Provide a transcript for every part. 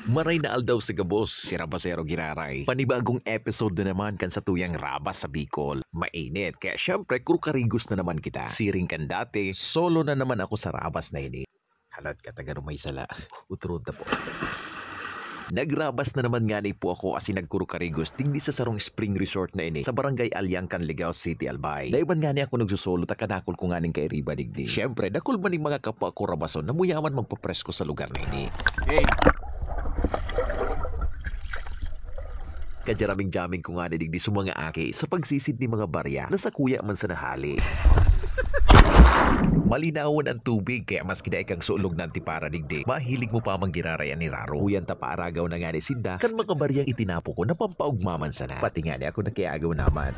Maray na aldaw sa gabos, si Rabasero Giraray. Panibagong episode na naman kan sa tuyang Rabas sa Bicol. Mainit, kaya syempre krukarigos na naman kita. Siring kan dati, solo na naman ako sa Rabas na ini. Halat ka taga rumay sala, utron ta po. Nagrabas na naman nga po ako asi nagkurukarigos tingdi sa sarong spring resort na ini sa barangay Alyang, Canligao City, Albay. Daiban nga ni ako nagsusolo takadakol ko nga ning kay Riba digdi. Syempre, dakol man ning mga kapwa ko Rabason na muyaman magpapresko sa lugar na ini. Hey! Kadyaraming jaming ko nga digdi sa mga aki sa pagsisid ni mga barya na sa kuya man sa nahali. Malinawan ang tubig kaya mas kinaay kang sulog ng tipara digdi. Mahilig mo pa mang girarayan ni Raro. Uyan ta paaragaw na nga ni Sinda kan mga baryang itinapo ko na pampaugmaman sana. Pati nga ni ako nakiagaw naman.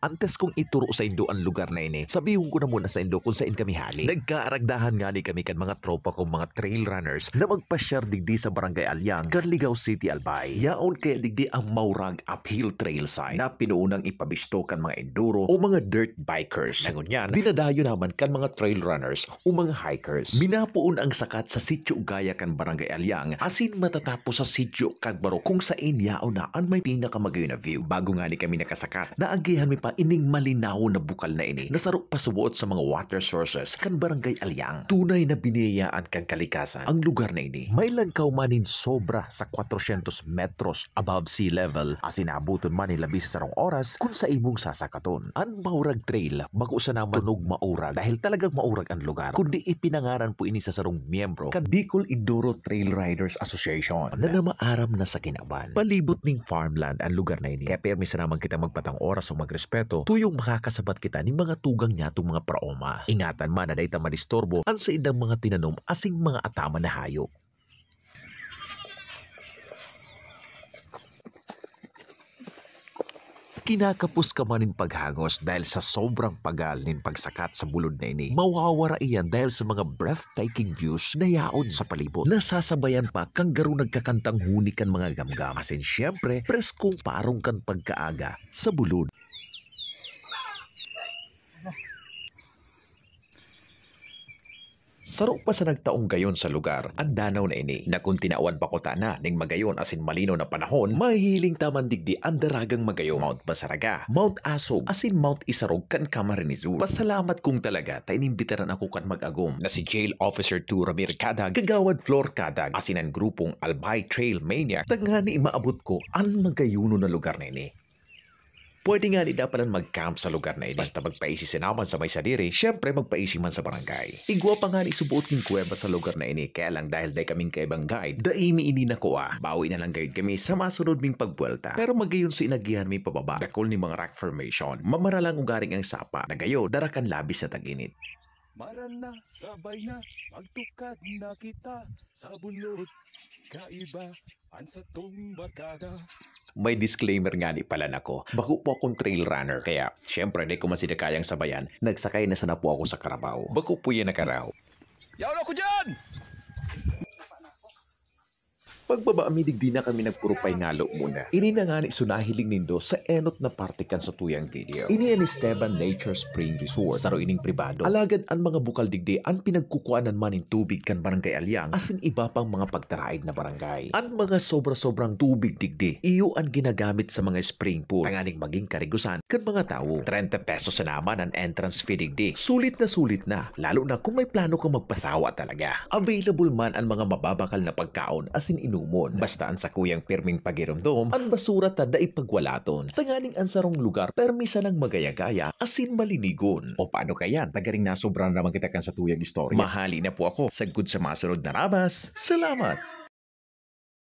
Antes kong ituro sa Indo ang lugar na ini, sabihin ko na muna sa Indo kung saan kami hali. Nagkaaragdahan nga ni kami kan mga tropa kong mga trail runners na magpasyar digdi sa barangay Alyang, Canligao City, Albay. Yaon kaya digdi ang maurag uphill trail side na pinuunang ipabisto kan mga enduro o mga dirt bikers. Nangunyan, dinadayo naman kan mga trail runners o mga hikers. Minapuon ang sakat sa sitio Gaya kan barangay Alyang, asin matatapos sa sitio Kagbaro kung saan yaon na ang may pinakamagayon na view. Bago nga ni kami nakasakat, naagihan mi pa ining malinaw na bukal na ini nasarok pasuot sa mga water sources kan barangay Alyang. Tunay na biniyayaan kan kalikasan ang lugar na ini. May langkaw manin sobra sa 400 metros above sea level asin abuton man ni labis sa sarong oras kung sa imong sasakaton. Ang maurag trail bago sa naman tunog maurag dahil talagang maurag ang lugar kundi ipinangaran po ini sa sarong miyembro kan Bicol Enduro Trail Riders Association na namaaram na sa kinaban. Palibot ning farmland ang lugar na ini kaya permis naman kita magpatang oras o magrespeto tuyong makakasabat kita ni mga tugang niya itong mga praoma. Ingatan man na dahi ta madistorbo ang sa idang mga tinanom asing mga atama na hayop. Kinakapos ka manin paghangos dahil sa sobrang pagal nin pagsakat sa bulod na ini. Mawawara iyan dahil sa mga breathtaking views na yaon sa palibot. Nasasabayan pa kang garo nagkakantang huni kan mga gamgam. Asin syempre, preskong parong kan pagkaaga sa bulod. Sarok pa sa nagtaong gayon sa lugar, ang danaw na ini, na kung tinawan pa ko na ning magayon asin malino na panahon, mahihiling taman digdi ang daragang magayon. Mount Basaraga, Mount Asog, asin Mount Isarog kan Camarines Sur. Pasalamat kong talaga ta inimbitaran ako kan mag-agom na si Jail Officer 2 Ramir Kadag, Kagawad Flor Kadag, asin ang grupong Albay Trail Maniac, tangani maabot ko ang magayuno na lugar na ini. Pwede nga nila palang mag-camp sa lugar na ini. Basta magpaisi sinaman sa may sadiri, syempre magpaisi man sa barangay. Igwa pa nga ni subuot king kuweba sa lugar na ini, kaya lang dahil day kaming kaibang guide, daimi ini na ko bawi na lang guide kami sa masunod ming pagbuelta. Pero magayon sa inagihan may pababa, dakol ni mga rock formation, mamara lang ugaring ang sapa, na gayo, darakan labis sa taginit. Maran na, sabay na, magtukad na kita sa bulod, kaiba, ang sa tong barkada. May disclaimer nga ni pala nako. Bago po akong trail runner kaya syempre di ko masidakayang sabayan. Nagsakay na sana po ako sa karabaw. Bago po yan nakaraw. Yaw ko dyan! Pagbaba digdi na kami nagpurupay ngalo muna. Ini na nga ni sunahiling nindo sa enot na parte kan sa tuyang video. Ini ang Esteban Nature Spring Resort. Saro ining pribado. Alagad ang mga bukal digdi ang pinagkukuanan manin tubig kan barangay Alyang asin iba pang mga pagtaraid na barangay. Ang mga sobra-sobrang tubig digdi iyo ang ginagamit sa mga spring pool. Tanganing maging karigusan kan mga tao. 30 pesos sa naman ang entrance fee digdi. Sulit na lalo na kung may plano kang magpasawa talaga. Available man ang mga mababakal na pagkaon asin basta ang sa kuyang pirming pagirumdom, ang basura tada ipagwalaton. Tanganing ang sarong lugar, permisa lang magaya-gaya, asin malinigon. O paano kaya? Tagaring nasobran naman kita kan sa tuyang istorya. Mahali na po ako. Sagud sa masunod na Rabas. Salamat!